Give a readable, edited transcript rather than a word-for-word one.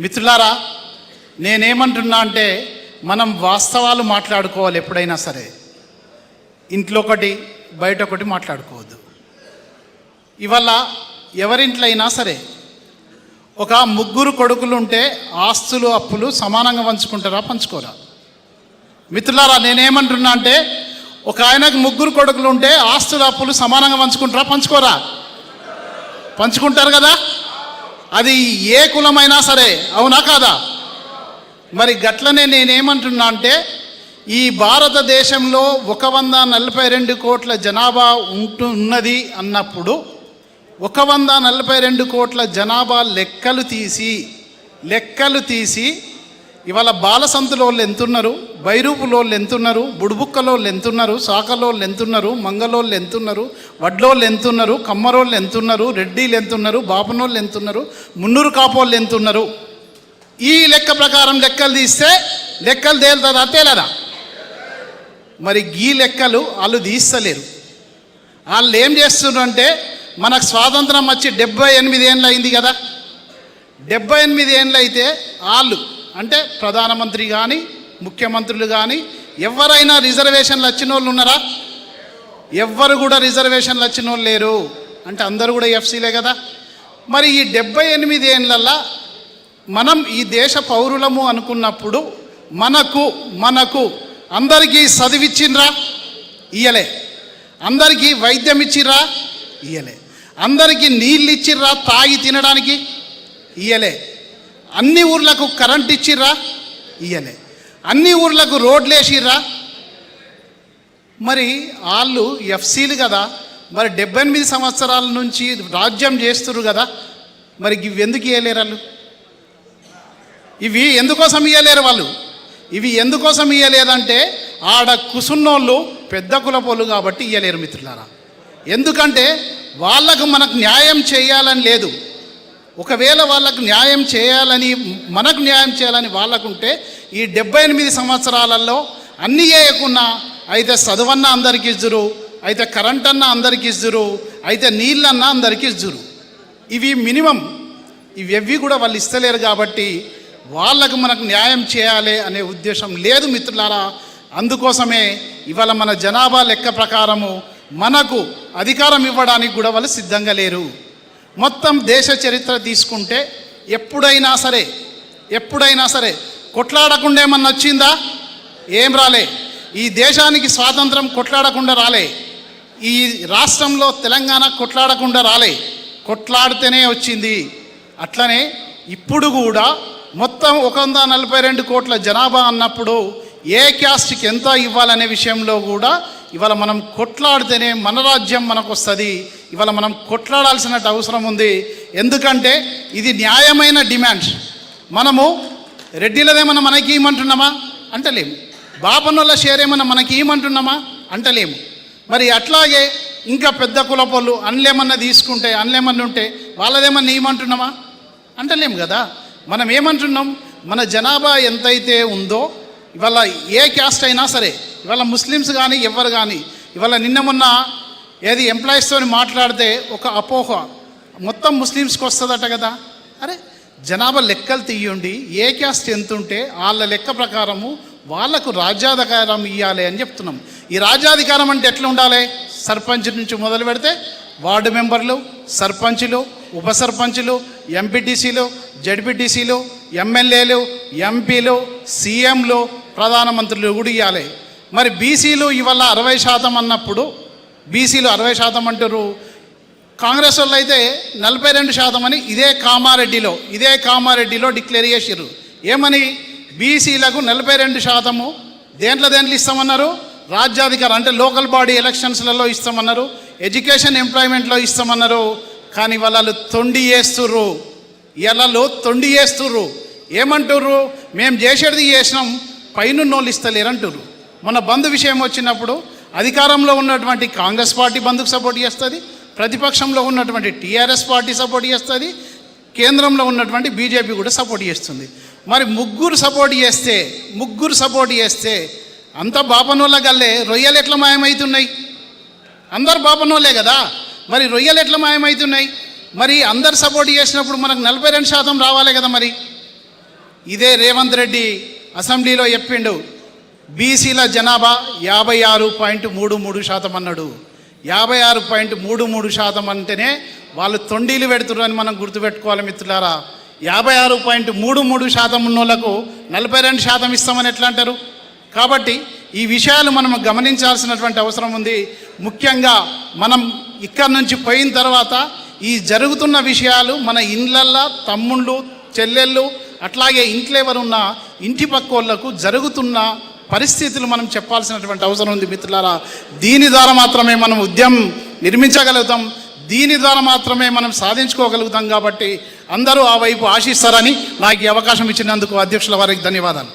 మిత్రులారా, నేనేమంటున్నా అంటే మనం వాస్తవాలు మాట్లాడుకోవాలి. ఎప్పుడైనా సరే ఇంట్లో ఒకటి బయట ఒకటి మాట్లాడుకోవద్దు. ఇవాళ ఎవరింట్లో అయినా సరే ఒక ముగ్గురు కొడుకులు ఉంటే ఆస్తులు అప్పులు సమానంగా పంచుకుంటారా, పంచుకోరా? మిత్రులారా, నేనేమంటున్నా అంటే ఒక ఆయనకు ముగ్గురు కొడుకులు ఉంటే ఆస్తులు అప్పులు సమానంగా పంచుకుంటారా, పంచుకోరా? పంచుకుంటారు కదా. అది ఏ కులమైనా సరే, అవునా కాదా? మరి గట్లనే నేనేమంటున్నా అంటే ఈ భారతదేశంలో 142 కోట్ల జనాభా ఉన్నది అన్నప్పుడు 142 కోట్ల జనాభా లెక్కలు తీసి ఇవాళ బాలసంతులోళ్ళు ఎంతున్నారు, బైరూపులోళ్ళు ఎంతున్నారు, బుడుబుక్కలోళ్ళు ఎంతున్నారు, సాకలోళ్ళు ఎంతున్నారు, మంగళోళ్ళు ఎంతున్నారు, వడ్లోళ్ళు ఎంతున్నారు, కమ్మరోళ్ళు ఎంతున్నారు, రెడ్డిలు ఎంతున్నారు, బాపనోళ్ళు ఎంతున్నారు, మున్నూరు కాపోళ్ళు ఎంతున్నారు? ఈ లెక్క ప్రకారం లెక్కలు తీస్తే లెక్కలు తేలుతుందా, తేలరా? మరి ఈ లెక్కలు వాళ్ళు తీస్తలేరు. వాళ్ళు ఏం చేస్తున్నారు అంటే మనకు స్వాతంత్రం వచ్చి 78 ఏళ్ళు అయింది కదా. 78 ఏళ్ళు అయితే వాళ్ళు అంటే ప్రధానమంత్రి కానీ ముఖ్యమంత్రులు కానీ ఎవరైనా రిజర్వేషన్లు వచ్చిన వాళ్ళు ఉన్నారా? ఎవ్వరు కూడా రిజర్వేషన్లు వచ్చిన వాళ్ళు లేరు. అంటే అందరూ కూడా ఎఫ్సీలే కదా. మరి ఈ 78 ఏళ్ళల్లో మనం ఈ దేశ పౌరులము అనుకున్నప్పుడు మనకు అందరికీ చదివిచ్చిండ్రా? ఇయ్యలే. అందరికీ వైద్యం ఇచ్చిర్రా? ఇయ్యలే. అందరికీ నీళ్ళు ఇచ్చిర్రా తాగి తినడానికి? ఇయ్యలే. అన్ని ఊర్లకు కరెంట్ ఇచ్చిర్రా? ఇయ్యలే. అన్ని ఊర్లకు రోడ్లు వేసిర్రా? మరి వాళ్ళు ఎఫ్సీలు కదా. మరి 78 సంవత్సరాల నుంచి రాజ్యం చేస్తున్నారు కదా. మరి ఇవి ఎందుకు ఇయ్యలేరు వాళ్ళు? ఇవి ఎందుకోసం ఇయ్యలేరు వాళ్ళు? ఇవి ఎందుకోసం ఇయ్యలేదంటే ఆడ కుసున్నోళ్ళు పెద్ద కులపోళ్ళు కాబట్టి ఇయ్యలేరు మిత్రులారా. ఎందుకంటే వాళ్ళకు మనకు న్యాయం చేయాలని లేదు. ఒకవేళ వాళ్ళకు న్యాయం చేయాలని, మనకు న్యాయం చేయాలని వాళ్ళకుంటే ఈ 78 సంవత్సరాలలో అన్నీ చేయకున్నా అయితే చదువన్నా అందరికి ఇచ్చురు, అయితే కరెంట్ అన్నా అందరికి ఇచ్చురు, అయితే నీళ్ళన్నా అందరికి ఇచ్చురు. ఇవి మినిమం. ఇవి కూడా వాళ్ళు ఇస్తలేరు కాబట్టి వాళ్ళకు మనకు న్యాయం చేయాలి అనే ఉద్దేశం లేదు మిత్రులారా. అందుకోసమే ఇవాళ మన జనాభా లెక్క ప్రకారము మనకు అధికారం ఇవ్వడానికి కూడా వాళ్ళు సిద్ధంగా లేరు. మొత్తం దేశ చరిత్ర తీసుకుంటే ఎప్పుడైనా సరే కొట్లాడకుండా ఏమన్నా వచ్చిందా? ఏం రాలే. ఈ దేశానికి స్వాతంత్రం కొట్లాడకుండా రాలే. ఈ రాష్ట్రంలో తెలంగాణ కొట్లాడకుండా రాలే, కొట్లాడితేనే వచ్చింది. అట్లనే ఇప్పుడు కూడా మొత్తం 142 కోట్ల జనాభా అన్నప్పుడు ఏ క్యాస్ట్కి ఎంత ఇవ్వాలనే విషయంలో కూడా ఇవాళ మనం కొట్లాడితేనే మన రాజ్యం మనకు వస్తుంది. ఇవాళ మనం కొట్లాడాల్సిన అవసరం ఉంది. ఎందుకంటే ఇది న్యాయమైన డిమాండ్స్. మనము రెడ్డిలదేమన్నా మనకి ఇవ్వమంటున్నామా? అంటలేము. బాపనోళ్ళ షేర్ ఏమన్నా మనకి ఇవ్వమంటున్నామా? అంటలేము. మరి అట్లాగే ఇంకా పెద్ద కులపోళ్ళు అన్లేమన్నా తీసుకుంటే, అన్లేమన్నా ఉంటే వాళ్ళదేమన్నా ఇవ్వమంటున్నామా? అంటలేము కదా. మనం ఏమంటున్నాం? మన జనాభా ఎంతైతే ఉందో ఇవాళ ఏ క్యాస్ట్ అయినా సరే, ఇవాళ ముస్లిమ్స్ కానీ ఎవరు కానీ, ఇవాళ నిన్న మొన్న ఏది ఎంప్లాయీస్తో మాట్లాడితే ఒక అపోహ మొత్తం ముస్లిమ్స్కి వస్తుందట కదా. అరే జనాభా లెక్కలు తీయండి, ఏ క్యాస్ట్ ఎంత ఉంటే వాళ్ళ లెక్క ప్రకారము వాళ్లకు రాజ్యాధికారం ఇవ్వాలి అని చెప్తున్నాం. ఈ రాజ్యాధికారం అంటే ఎట్లా ఉండాలి? సర్పంచ్ నుంచి మొదలు పెడితే వార్డు మెంబర్లు, సర్పంచులు, ఉప సర్పంచులు, ఎంపీటీసీలు, జడ్పీటీసీలు, ఎమ్మెల్యేలు, ఎంపీలు, సీఎంలు, ప్రధానమంత్రులు కూడా ఇవ్వాలి. మరి బీసీలు ఇవాళ 60% అన్నప్పుడు బీసీలు 60% అంటారు. కాంగ్రెస్ వాళ్ళు అయితే 42% అని ఇదే కామారెడ్డిలో డిక్లేర్ చేసారు. ఏమని? బీసీలకు 42% దేంట్లో ఇస్తామన్నారు? రాజ్యాధికారం అంటే లోకల్ బాడీ ఎలక్షన్స్లలో ఇస్తామన్నారు, ఎడ్యుకేషన్ ఎంప్లాయ్మెంట్లో ఇస్తామన్నారు. కానీ వాళ్ళు తొండి చేస్తుర్రు. ఏమంటుర్రు? మేము చేసేది చేసినాం, పైనున్నోళ్ళు ఇస్తలేరు అంటుర్రు. మన బంధు విషయం వచ్చినప్పుడు అధికారంలో ఉన్నటువంటి కాంగ్రెస్ పార్టీ బంధుకు సపోర్ట్ చేస్తుంది, ప్రతిపక్షంలో ఉన్నటువంటి టీఆర్ఎస్ పార్టీ సపోర్ట్ చేస్తుంది, కేంద్రంలో ఉన్నటువంటి బీజేపీ కూడా సపోర్ట్ చేస్తుంది. మరి ముగ్గురు సపోర్ట్ చేస్తే అంతా బాపనోళ్ళ గల్లే రొయ్యలు ఎట్లా మాయమవుతున్నాయి? అందరు బాపనోళ్ళే కదా. మరి రొయ్యలు ఎట్లా మాయమవుతున్నాయి? మరి అందరు సపోర్ట్ చేసినప్పుడు మనకు 42% రావాలి కదా. మరి ఇదే రేవంత్ రెడ్డి అసెంబ్లీలో చెప్పిండు, బీసీల జనాభా 56.33% అన్నాడు. 56.33% అంటేనే వాళ్ళు తొండీలు పెడుతున్నారని మనం గుర్తుపెట్టుకోవాలి మిత్రులారా. 56.33% ఉన్నోళ్లకు 42% ఇస్తామని ఎట్లా అంటారు? కాబట్టి ఈ విషయాలు మనం గమనించాల్సినటువంటి అవసరం ఉంది. ముఖ్యంగా మనం ఇక్కడ నుంచి పోయిన తర్వాత ఈ జరుగుతున్న విషయాలు మన ఇండ్లల్లో తమ్ముళ్ళు చెల్లెళ్ళు అట్లాగే ఇంట్లో ఎవరున్న ఇంటి పక్కోళ్లకు జరుగుతున్న పరిస్థితులు మనం చెప్పాల్సినటువంటి అవసరం ఉంది మిత్రులారా. దీని ద్వారా మాత్రమే మనం ఉద్యమం నిర్మించగలుగుతాం, దీని ద్వారా మాత్రమే మనం సాధించుకోగలుగుతాం. కాబట్టి అందరూ ఆ వైపు ఆశిస్తారని నాకు ఈ అవకాశం ఇచ్చినందుకు అధ్యక్షుల వారికి ధన్యవాదాలు.